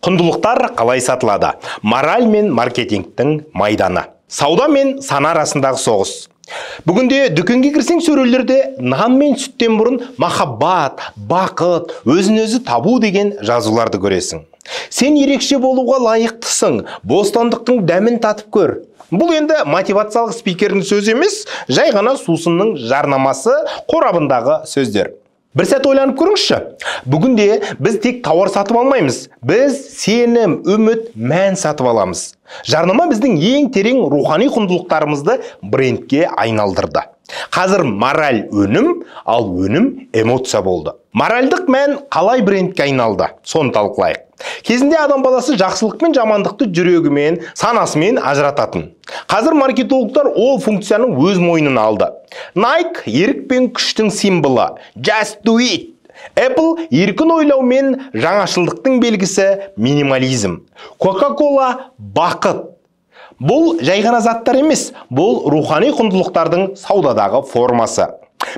Құндылықтар қалай сатылады? Мораль мен маркетингтің майданы. Сауда мен сана арасындағы соғыс. Бүгінде дүкенге кірсең сөрелерде нан мен сүттен бұрын махаббат, бақыт, өзін-өзі табу деген жазуларды көресің. Сен ерекше болуға лайықтысың, бостандықтың дәмін татып көр. Бұл енді мотивациялық спикердің сөзі емес, жай ғана сусынның жарнамасы қорабындағы сөздер. Бір сәт ойланып көріңізші. Бүгінде біз тек тауар сатып алмаймыз. Біз сенім, үміт, мән сатып аламыз. Жарнама біздің ең терең рухани құндылықтарымызды брендке айналдырды. Қазір мораль өнім, ал өнім эмоция болды. Моральдық мән қалай брендке айналды? Соны талқылайық. Кезінде адам баласы жақсылық пен жамандықты жүрегімен, санасымен ажырататын. Қазір маркетологтар ол функцияны өз мойнына алды. Nike ерік пен күштің символы, just do it. Apple еркін ойлау мен жаңашылдықтың белгісі, минимализм. Coca-Cola бақыт. Бұл жай ғана заттар емес, бұл рухани құндылықтардың саудадағы формасы.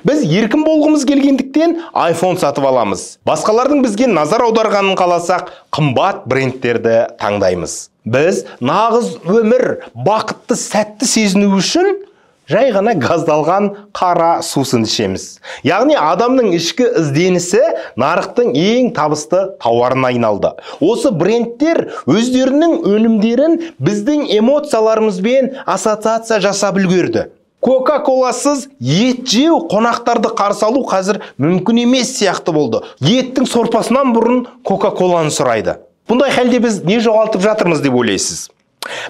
Біз еркін болғымыз келгендіктен iPhone сатып аламыз. Басқалардың бізге назар аударғанын қаласақ, қымбат брендтерді таңдаймыз. Біз нағыз өмір, бақытты сәтті сезіну үшін жай ғана газдалған қара сусын ішеміз. Яғни адамның ішкі ізденісі нарықтың ең табысты тауарына айналды. Осы брендтер өздерінің өнімдерін біздің эмоцияларымызбен ассоциация жасап үлгерді. Coca-Cola'сыз ет жеу, қонақтарды қарсы алу қазір мүмкін емес сияқты болды. Еттің сорпасынан бұрын Coca-Cola'ны сұрайды. Бұндай халде біз не жоғалтып жатырмыз деп ойлайсыз?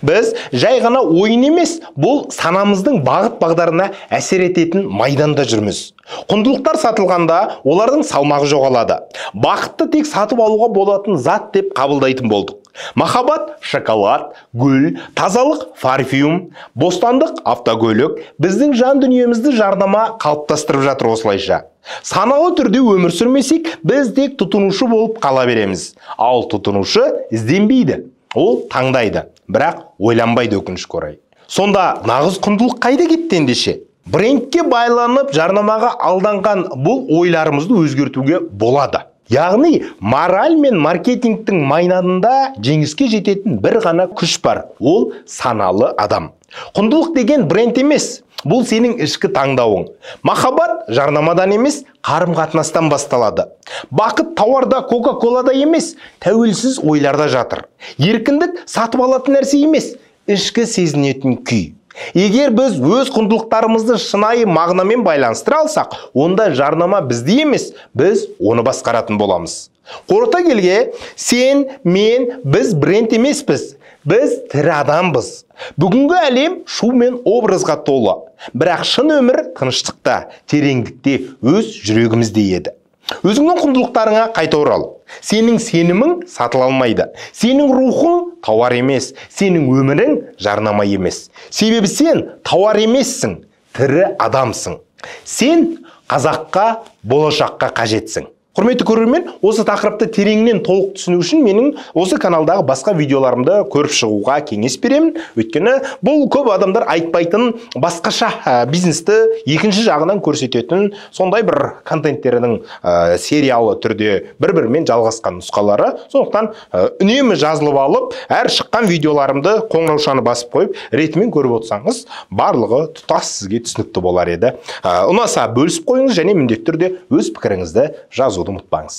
Біз жай ғана ойын емес, бұл санамыздың бағыт-бағдарына әсер ететін майданда жүрміз. Құндылықтар сатылғанда олардың салмағы жоғалады. Бақытты тек сатып алуға болатын зат деп қабылдайтын болдық. Махаббат, шоколад, гүл, тазалық, парфюм, бостандық, автокөлік біздің жан дүниемізді жарнама қалыптастырып жатыр осылайша. Саналы түрде өмір сүрмесек, біз тек тұтынушы болып қала береміз. Ал тұтынушы ізденбейді, ол таңдайды, бірақ ойланбайды өкінішке орай. Сонда нағыз құндылық қайда кетті ендеше? Брендке байланып жарнамаға алданған бұл ойларымызды өзгертуге болады. Яғни, мораль мен маркетингтің майданында жеңіске жететін бір ғана күш бар. Ол саналы адам. Құндылық деген бренд емес, бұл сенің ішкі таңдауың. Махаббат жарнамадан емес, қарым-қатынастан басталады. Бақыт тауарда, Coca-Cola'да емес, тәуелсіз ойларда жатыр. Еркіндік сатып алатын нәрсе емес, ішкі сезінетін күй. Егер біз өз құндылықтарымызды шынайы мағынамен байланыстыра алсақ, онда жарнама бізді емес, біз оны басқаратын боламыз. Қорыта келге, сен, мен, біз бренд емеспіз, біз тірі адамбыз. Бүгінгі әлем шу мен образға толы, бірақ шын өмір тыныштықта, тереңдікте, өз жүрегімізде еді. Өзіңнің құндылықтарыңа қайта орал. Сенің сенімің сатыла алмайды. Сенің рухың тауар емес, сенің өмірің жарнама емес. Себебі сен тауар емессің, тірі адамсың. Сен қазаққа, болашаққа қажетсің. Құрметті көрермен, осы тақырыпты тереңнен толық түсіну үшін менің осы каналдағы басқа видеоларымды көріп шығуға кеңес беремін. Өйткені бұл көп адамдар айтпайтын басқаша бизнесті екінші жағынан көрсететін сондай бір контенттерінің сериалы түрде бір-бірімен жалғасқан нұсқалары. Сондықтан үнемі жазылып алып, әр шыққан видеоларымды қоңыраушаны басып қойып, ретімен көріп отырсаңыз, барлығы тұтас сізге түсінікті болар еді. Ұнаса бөлісіп қойыңыз және міндетті түрде өз пікіріңізді жазуды ұмытпаңыз.